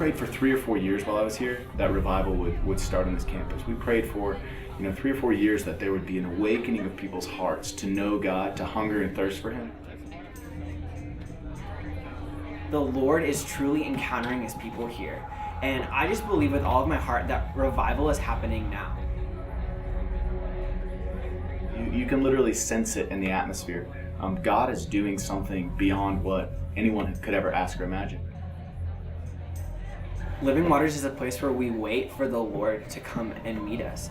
prayed for 3 or 4 years while I was here that revival would start on this campus. We prayed for 3 or 4 years that there would be an awakening of people's hearts to know God, to hunger and thirst for Him. The Lord is truly encountering His people here. And I just believe with all of my heart that revival is happening now. You can literally sense it in the atmosphere. God is doing something beyond what anyone could ever ask or imagine. Living Waters is a place where we wait for the Lord to come and meet us.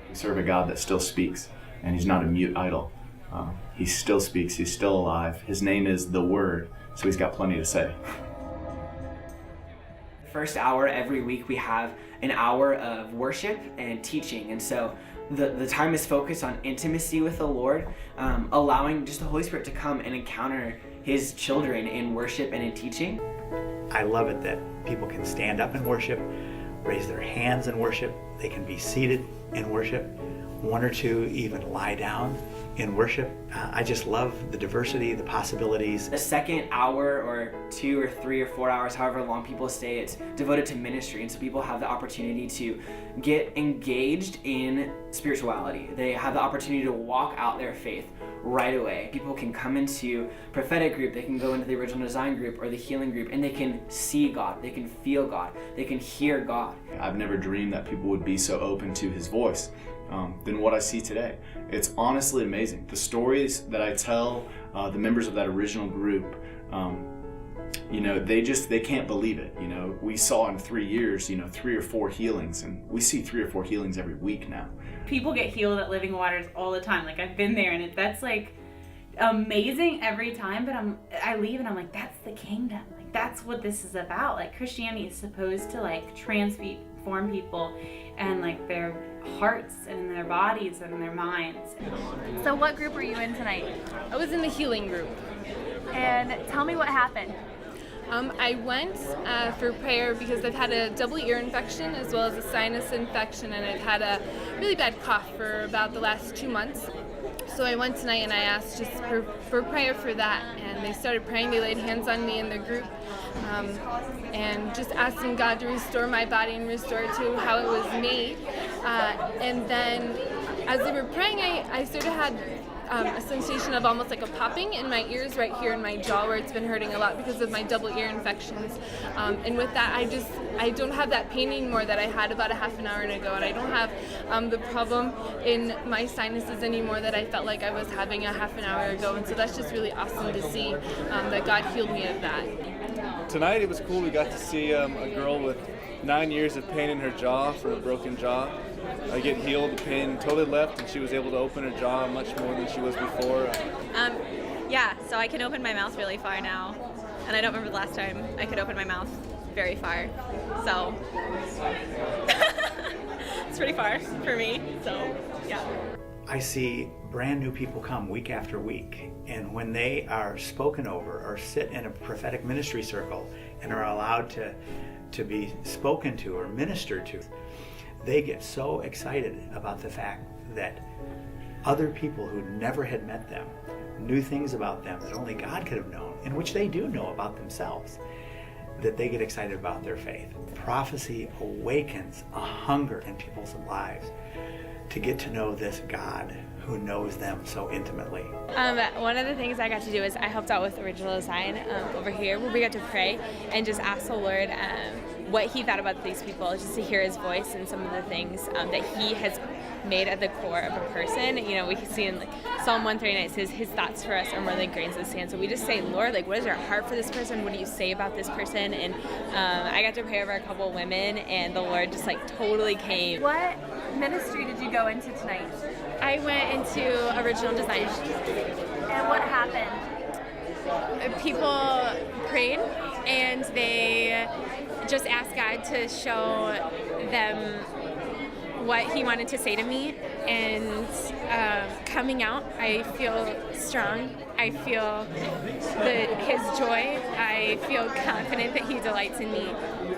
We serve a God that still speaks, and He's not a mute idol. He still speaks, He's still alive. His name is the Word, so He's got plenty to say. First hour every week we have an hour of worship and teaching, and so the time is focused on intimacy with the Lord, allowing just the Holy Spirit to come and encounter His children in worship and in teaching. I love it that people can stand up and worship, raise their hands in worship, they can be seated in worship, one or two even lie down in worship. I just love the diversity, the possibilities. The second hour or 2 or 3 or 4 hours, however long people stay, it's devoted to ministry, and so people have the opportunity to get engaged in spirituality. They have the opportunity to walk out their faith right away. People can come into prophetic group, they can go into the original design group or the healing group, and they can see God, they can feel God, they can hear God. I've never dreamed that people would be so open to His voice than what I see today. It's honestly amazing. The stories that I tell the members of that original group, they can't believe it. We saw in 3 years, 3 or 4 healings, and we see 3 or 4 healings every week now. People get healed at Living Waters all the time. Like, I've been there, and that's like amazing every time, but I leave and I'm like, that's the kingdom. Like, that's what this is about. Like, Christianity is supposed to like transform people and like their hearts and their bodies and their minds. So what group were you in tonight? I was in the healing group. And tell me what happened. I went for prayer because I've had a double ear infection as well as a sinus infection, and I've had a really bad cough for about the last 2 months. So I went tonight and I asked just for prayer for that, and they started praying. They laid hands on me in the group and just asking God to restore my body and restore it to how it was made. And then as they were praying, I sort of had a sensation of almost like a popping in my ears right here in my jaw, where it's been hurting a lot because of my double ear infections. And with that, I don't have that pain anymore that I had about a half an hour ago, and I don't have the problem in my sinuses anymore that I felt like I was having a half an hour ago. And so that's just really awesome to see that God healed me of that. Tonight it was cool. We got to see a girl with 9 years of pain in her jaw from a broken jaw. Get healed, the pain totally left, and she was able to open her jaw much more than she was before. So I can open my mouth really far now, and I don't remember the last time I could open my mouth very far. So it's pretty far for me, so yeah. I see brand new people come week after week, and when they are spoken over or sit in a prophetic ministry circle and are allowed to be spoken to or ministered to, they get so excited about the fact that other people who never had met them knew things about them that only God could have known, and which they do know about themselves, that they get excited about their faith. Prophecy awakens a hunger in people's lives to get to know this God who knows them so intimately. One of the things I got to do is I helped out with Original Design over here, where we got to pray and just ask the Lord what He thought about these people, just to hear His voice and some of the things that He has made at the core of a person. We can see in Psalm 139, it says His thoughts for us are more than grains of sand. So we just say, Lord, what is your heart for this person? What do you say about this person? And I got to pray over a couple women, and the Lord just totally came. What ministry did you go into tonight? I went into Original Design. And what happened? People prayed, and they just asked God to show them what He wanted to say to me. And coming out, I feel strong. I feel His joy. I feel confident that He delights in me.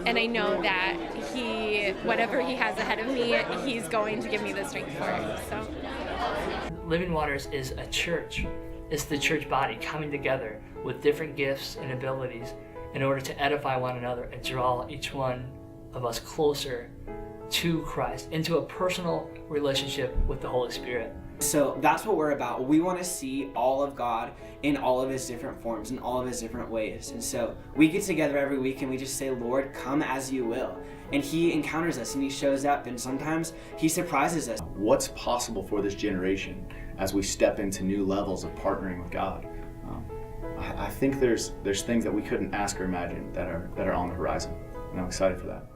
And I know that whatever He has ahead of me, He's going to give me the strength for it. So, Living Waters is a church. It's the church body coming together with different gifts and abilities in order to edify one another and draw each one of us closer to Christ, into a personal relationship with the Holy Spirit. So that's what we're about. We want to see all of God in all of his different forms, in all of his different ways. And so we get together every week and we just say, Lord, come as you will. And he encounters us and he shows up, and sometimes he surprises us. What's possible for this generation as we step into new levels of partnering with God? I think there's things that we couldn't ask or imagine that are on the horizon, and I'm excited for that.